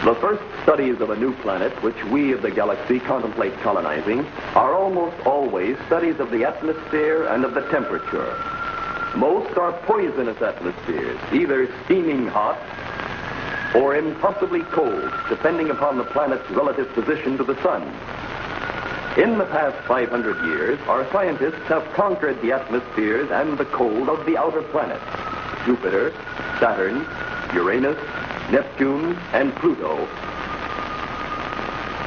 The first studies of a new planet, which we of the galaxy contemplate colonizing, are almost always studies of the atmosphere and of the temperature. Most are poisonous atmospheres, either steaming hot or impossibly cold, depending upon the planet's relative position to the sun. In the past 500 years, our scientists have conquered the atmospheres and the cold of the outer planets: Jupiter, Saturn, Uranus, Neptune, and Pluto.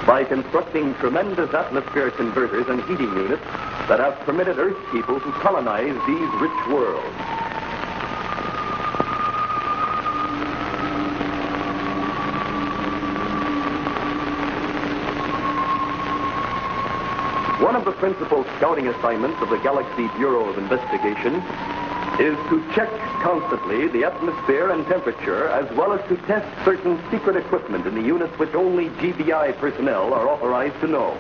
By constructing tremendous atmosphere converters and heating units that have permitted Earth people to colonize these rich worlds. One of the principal scouting assignments of the Galaxy Bureau of Investigation is to check constantly the atmosphere and temperature, as well as to test certain secret equipment in the units which only GBI personnel are authorized to know.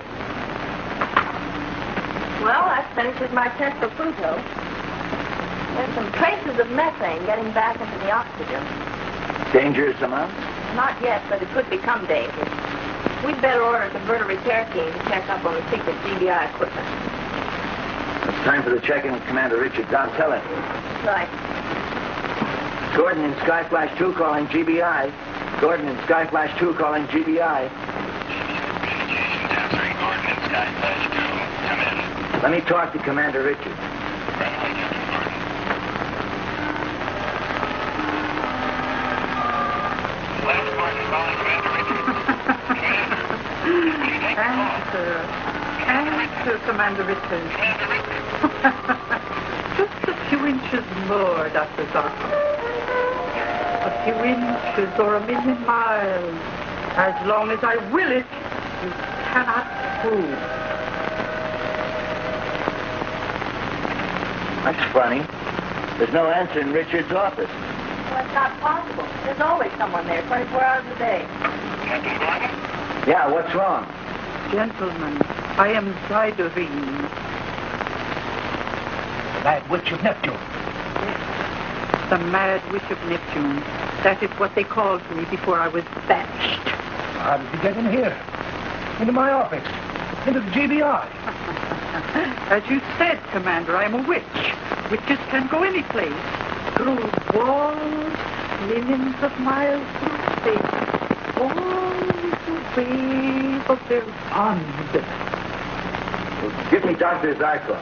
Well, that finishes my test for Pluto. There's some traces of methane getting back into the oxygen. Dangerous amount? Not yet, but it could become dangerous. We'd better order a converter repair team to check up on the secret GBI equipment. It's time for the check-in with Commander Richards. I'll tell him. Right. Gordon in Skyflash 2 calling GBI. Gordon in Skyflash 2 calling GBI. Answering Gordon in Skyflash 2. Come in. Let me talk to Commander Richards. Last Gordon calling Commander Richards. Answer, Commander Richards. Just a few inches more, Dr. Zarkov. A few inches or a million miles. As long as I will it, you cannot prove. That's funny. There's no answer in Richards' office. Well, it's not possible. There's always someone there, 24 hours a day. Captain Gordon? Yeah, what's wrong? Gentlemen, I am Zydorine. Mad Witch of Neptune. Yes, the Mad Witch of Neptune. That is what they called me before I was banished. How did you get in here? Into my office? Into the GBI? As you said, Commander, I am a witch. Witches can go any place. Through walls, millions of miles through space. All the wave of their wand. Well, give me Dr. Zarkov.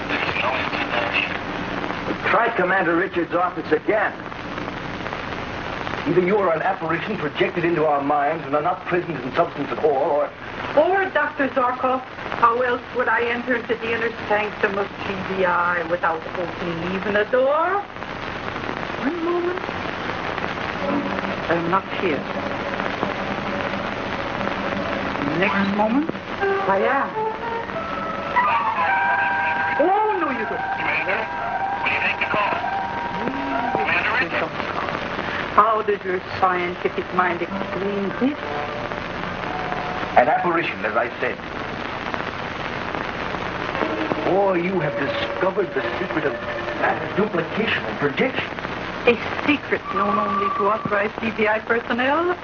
There's no answer there either. Try Commander Richards' office again. Either you are an apparition projected into our minds and are not present in substance at all, Or, Dr. Zarkov, how else would I enter into the inner sanctum of GBI without opening even a door? One moment. I'm not here. Next moment, I am. Oh, no, you don't. What do you think to call? Commander Richards? How does your scientific mind explain this? an apparition, as I said. Or you have discovered the secret of matter duplication and projection. A secret known only to authorized GBI personnel,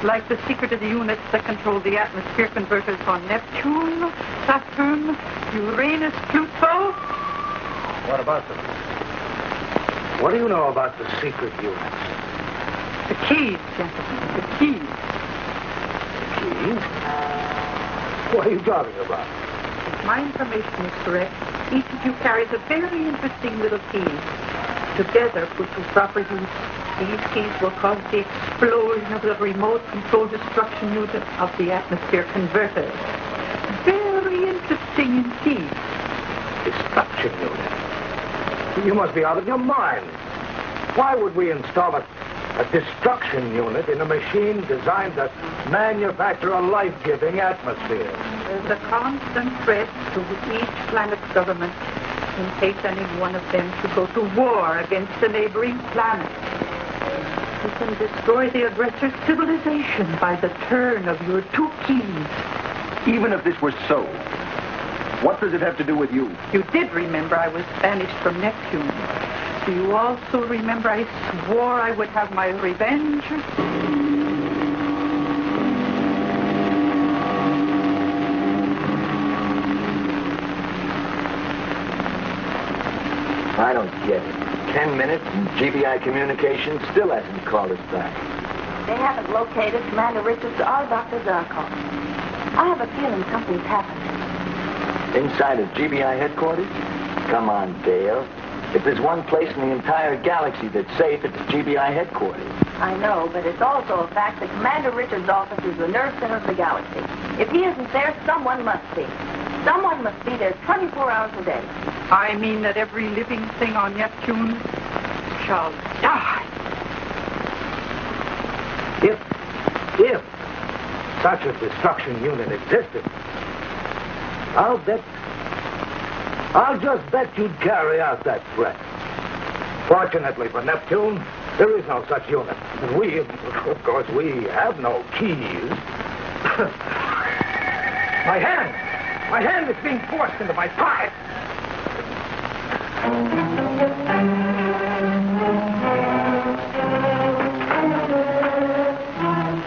like the secret of the units that control the atmosphere converters on Neptune, Saturn, Uranus, Pluto. What about them? What do you know about the secret units? The keys, gentlemen, the keys. Keys? What are you talking about? If my information is correct, each of you carries a very interesting little key. Together, put to proper use, these keys will cause the explosion of the remote control destruction unit of the atmosphere converters. Very interesting indeed. Destruction unit? You must be out of your mind. Why would we install a destruction unit in a machine designed to manufacture a life-giving atmosphere? There's a constant threat to each planet's government in case any one of them should go to war against a neighboring planet. You can destroy the aggressor's civilization by the turn of your two keys. Even if this were so, what does it have to do with you? You did remember I was banished from Neptune. Do you also remember I swore I would have my revenge? I don't get it. 10 minutes and GBI Communications still hasn't called us back. They haven't located Commander Richards or Dr. Zarkov. I have a feeling something's happened. Inside of GBI headquarters? Come on, Dale. If there's one place in the entire galaxy that's safe, it's GBI headquarters. I know, but it's also a fact that Commander Richards' office is the nerve center of the galaxy. If he isn't there, someone must be. Someone must be there 24 hours a day. I mean that every living thing on Neptune shall die. If such a destruction unit existed, I'll just bet you'd carry out that threat. Fortunately for Neptune, there is no such unit. And we, of course, we have no keys. My hand is being forced into my pocket.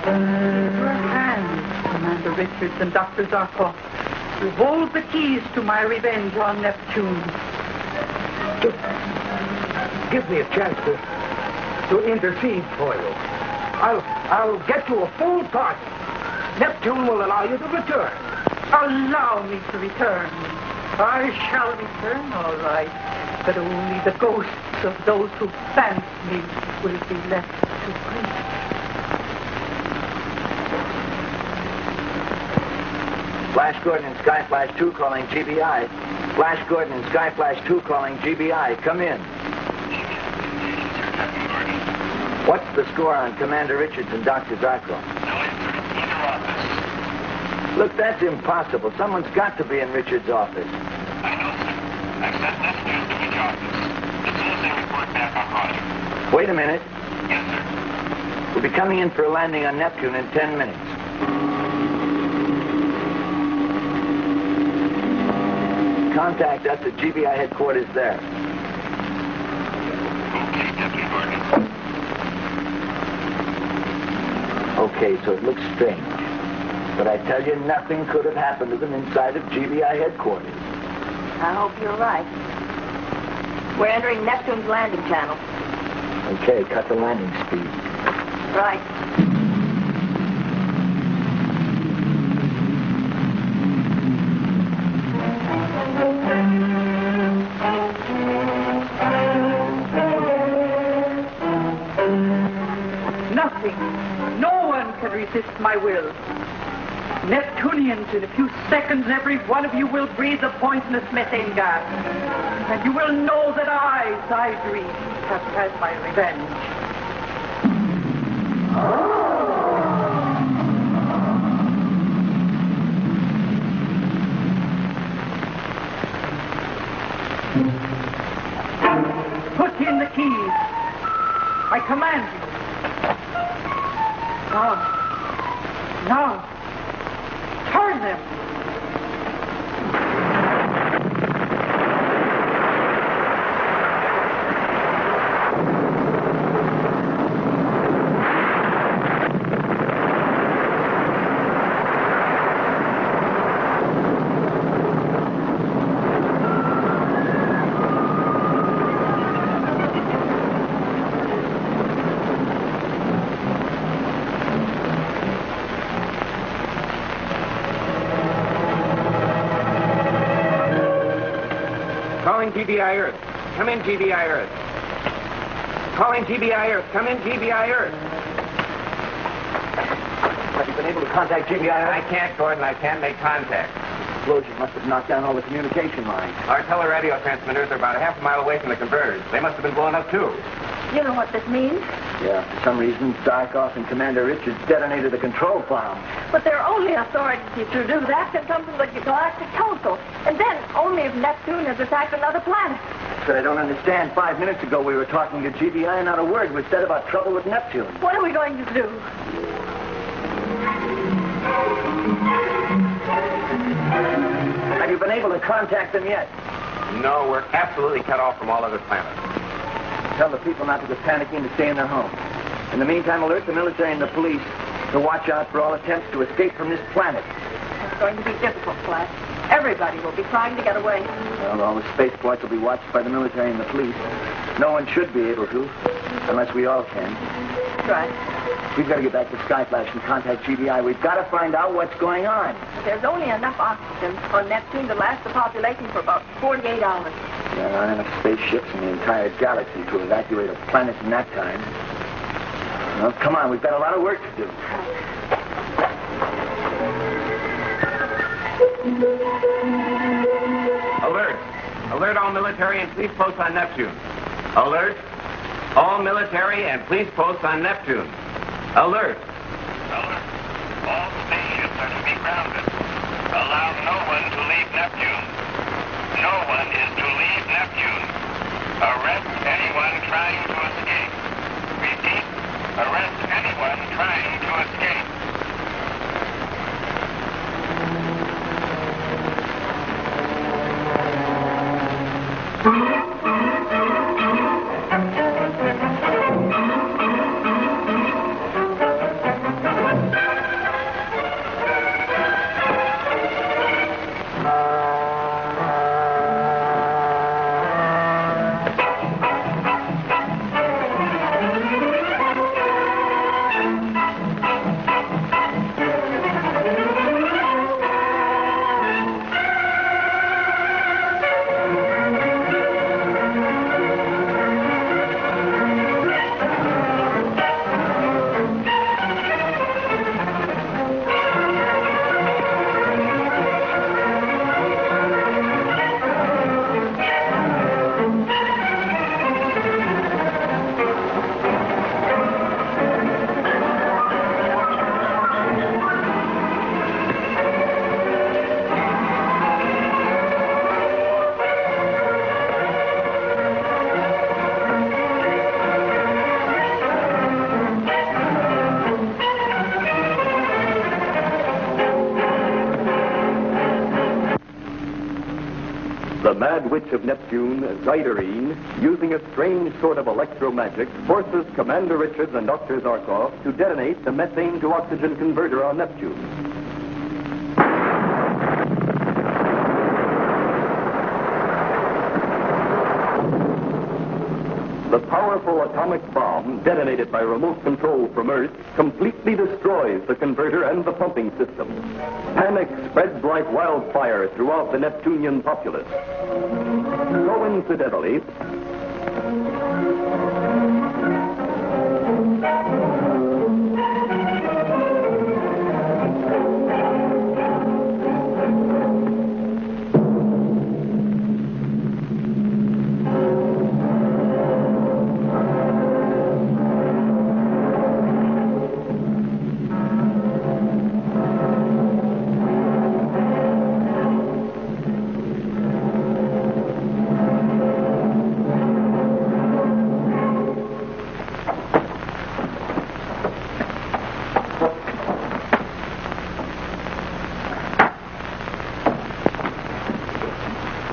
Your hands, Commander Richards and Dr. Zarkov. You hold the keys to my revenge on Neptune. Just give me a chance to intercede for you. I'll get you a full pardon. Neptune will allow you to return. Allow me to return. I shall return, all right. But only the ghosts of those who plant me will be left to grieve. Flash Gordon and Sky Flash 2 calling GBI. Flash Gordon and Sky Flash 2 calling GBI. Come in. What's the score on Commander Richards and Dr. Zarkov? Look, that's impossible. Someone's got to be in Richards' office. I know, sir. I've sent messages to each office. As soon as they report back, I'll call you. Wait a minute. Yes, sir. We'll be coming in for a landing on Neptune in 10 minutes. Contact us at GBI headquarters there. Okay, Captain Gordon. Okay, so it looks strange. But I tell you, nothing could have happened to them inside of GBI headquarters. I hope you're right. We're entering Neptune's landing channel. Okay, cut the landing speed. Right. Nothing, no one can resist my will. Neptunians, in a few seconds, every one of you will breathe the poisonous methane gas. And you will know that I, Zydri, have had my revenge. Put in the keys. I command you. Now. Turn them. Calling GBI Earth. Come in, GBI Earth. Calling GBI Earth. Come in, GBI Earth. Have you been able to contact GBI Earth? I can't, Gordon. I can't make contact. The explosion must have knocked down all the communication lines. Our teleradio transmitters are about a half a mile away from the converters. They must have been blown up, too. You know what this means? Yeah, for some reason, Zarkov and Commander Richards detonated the control bomb. But their only authority to do that can come from the Galactic Council. And then only if Neptune has attacked another planet. But I don't understand. 5 minutes ago, we were talking to GBI and not a word was said about trouble with Neptune. What are we going to do? Have you been able to contact them yet? No, we're absolutely cut off from all other planets. Tell the people not to get panicking, to stay in their homes. In the meantime, alert the military and the police to watch out for all attempts to escape from this planet. It's going to be difficult, Flash. Everybody will be trying to get away. Well, all the spaceports will be watched by the military and the police. No one should be able to, unless we all can. That's right. We've got to get back to Sky Flash and contact GBI. We've got to find out what's going on. But there's only enough oxygen on Neptune to last the population for about 48 hours. There aren't enough spaceships in the entire galaxy to evacuate a planet in that time. Well, come on, we've got a lot of work to do. Alert! Alert all military and police posts on Neptune. Alert! All military and police posts on Neptune. Alert! Alert. All spaceships are to be grounded. Allow no one to leave Neptune. No one is to leave Neptune. Arrest anyone trying to escape. Repeat, arrest anyone trying to escape. The Mad Witch of Neptune, Zyderine, using a strange sort of electromagic, forces Commander Richards and Dr. Zarkov to detonate the methane to oxygen converter on Neptune. The powerful atomic bomb, detonated by remote control from Earth, completely destroys the converter and the pumping system. Panic spreads like wildfire throughout the Neptunian populace. Coincidentally,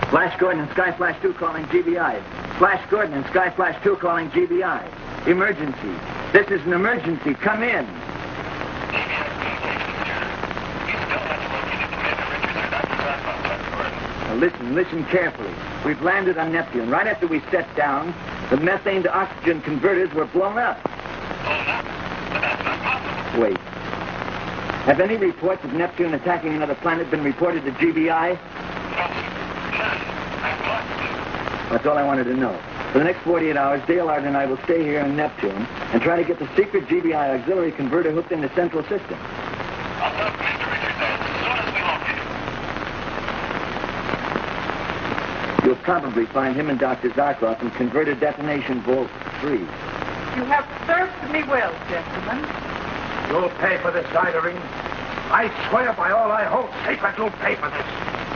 Flash Gordon and Sky Flash 2 calling GBI. Flash Gordon and Sky Flash 2 calling GBI. Emergency. This is an emergency. Come in. Now listen carefully. We've landed on Neptune. Right after we set down, the methane to oxygen converters were blown up. Wait. Have any reports of Neptune attacking another planet been reported to GBI? That's all I wanted to know. For the next 48 hours, Dale Art and I will stay here in Neptune and try to get the secret GBI auxiliary converter hooked in the central system. I'll tell Commander Richards as soon as we locate him. You'll probably find him and Dr. Zarkov in converter detonation vault 3. You have served me well, gentlemen. You'll pay for this, Zyderine. I swear by all I hold sacred, you'll pay for this.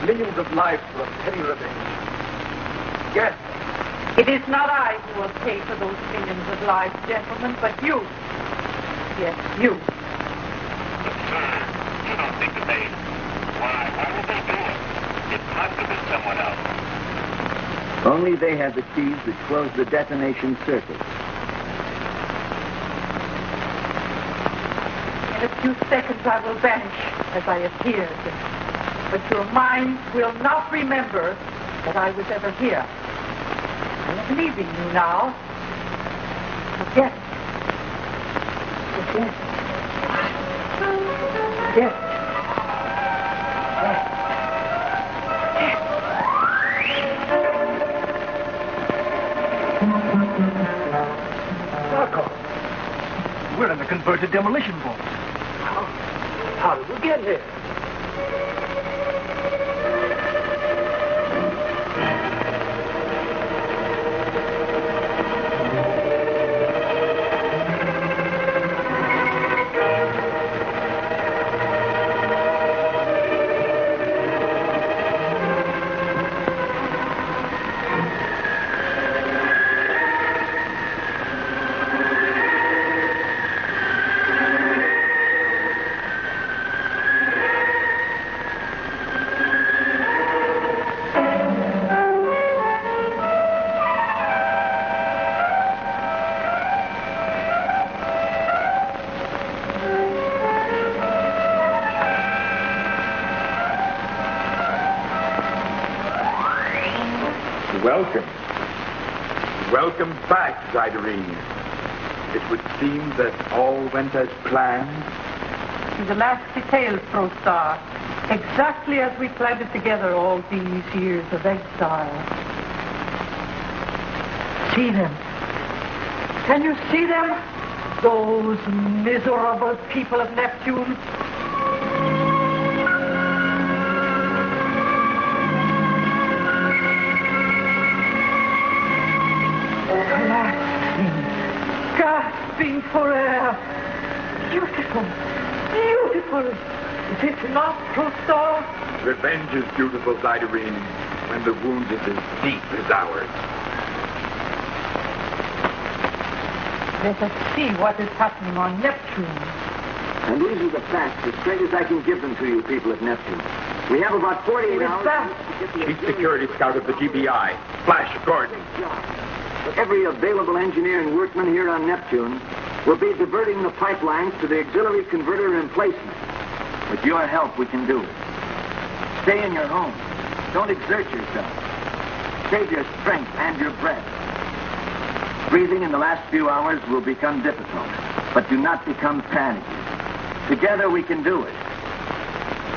Millions of lives for a petty revenge. Yes. It is not I who will pay for those millions of lives, gentlemen, but you. Yes, you. But, sir, you don't think that they... Why would they do it? It must have been someone else. Oh, Only they have the keys that close the detonation circuit. In a few seconds I will vanish as I appeared. But your mind will not remember that I was ever here. I am leaving you now. Forget. Forget. Forget. Marco, we're in the converted demolition vault. How did we get here? Welcome. Welcome back, Zyderine. It would seem that all went as planned. To the last detail, ProStar. Exactly as we planned it together all these years of exile. See them. Can you see them? Those miserable people of Neptune. Gasping for air. Beautiful. Beautiful. Is it not, ProStar? Revenge is beautiful, Zyderine, when the wound is as deep as ours. Let us see what is happening on Neptune. And these are the facts, as straight as I can give them to you, people of Neptune. We have about 48 hours to get the Chief Security Scout of the GBI, Flash Gordon. Every available engineer and workman here on Neptune will be diverting the pipelines to the auxiliary converter emplacement. With your help, we can do it. Stay in your home. Don't exert yourself. Save your strength and your breath. Breathing in the last few hours will become difficult, but do not become panicky. Together we can do it.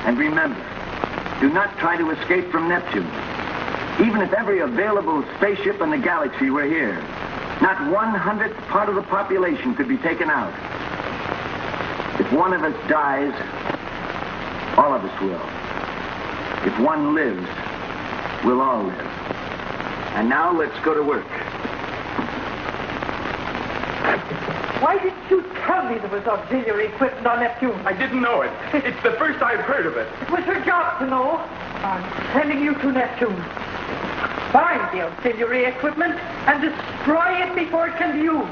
And remember, do not try to escape from Neptune. Even if every available spaceship in the galaxy were here, not 1/100th part of the population could be taken out. If one of us dies, all of us will. If one lives, we'll all live. And now let's go to work. Why didn't you tell me there was auxiliary equipment on Neptune? I didn't know it. It's the first I've heard of it. It was your job to know. I'm sending you to Neptune. Find the auxiliary equipment and destroy it before it can be used.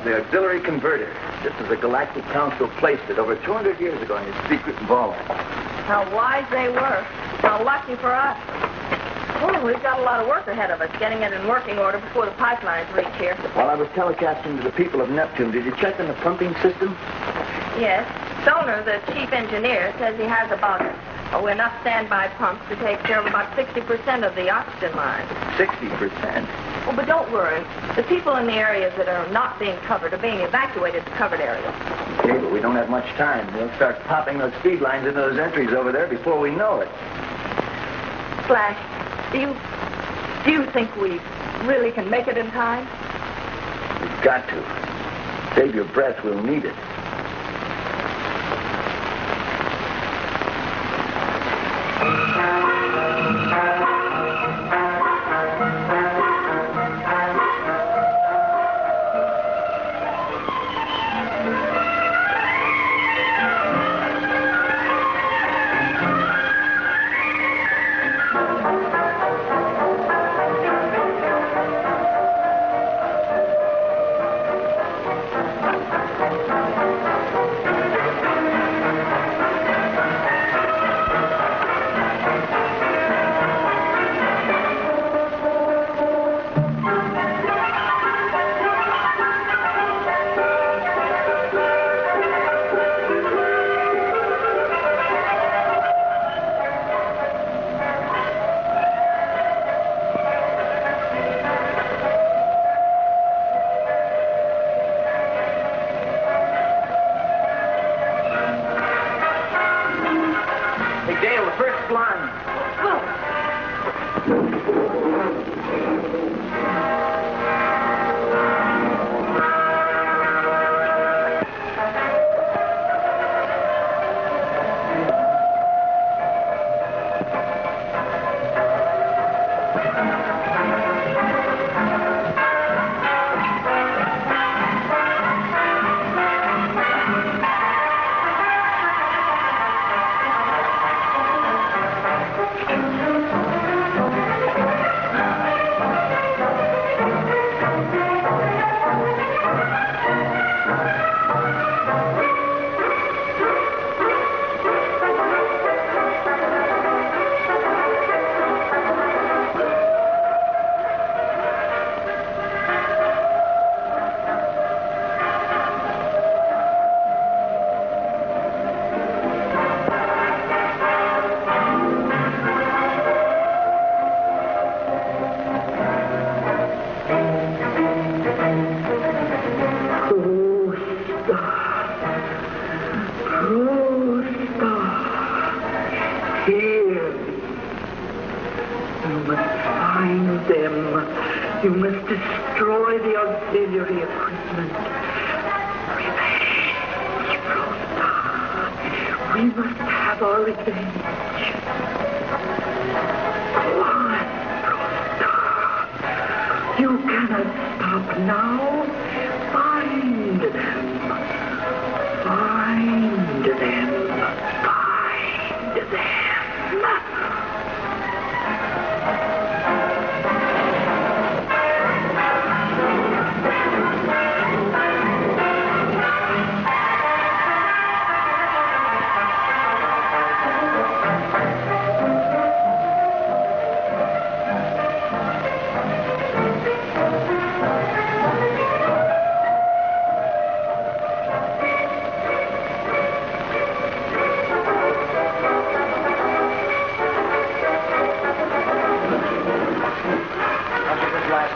The auxiliary converter. Just as the Galactic Council placed it over 200 years ago in its secret vault. How wise they were. How lucky for us. Oh, we've got a lot of work ahead of us, getting it in working order before the pipelines reach here. While I was telecasting to the people of Neptune, did you check on the pumping system? Yes. Stoner, the chief engineer, says he has about enough standby pumps to take care of about 60% of the oxygen line. 60%? Oh, but don't worry. The people in the areas that are not being covered are being evacuated to covered areas. Okay, but we don't have much time. We'll start popping those speed lines into those entries over there before we know it. Flash, do you think we really can make it in time? We've got to. Save your breath, we'll need it. You must destroy the auxiliary equipment. Revenge, Rosa. We must have our revenge. Go on, Rosa. You cannot stop now. Find them. Find them. Find them.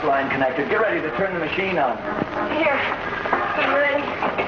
Line connector. Get ready to turn the machine on. Here. I'm ready.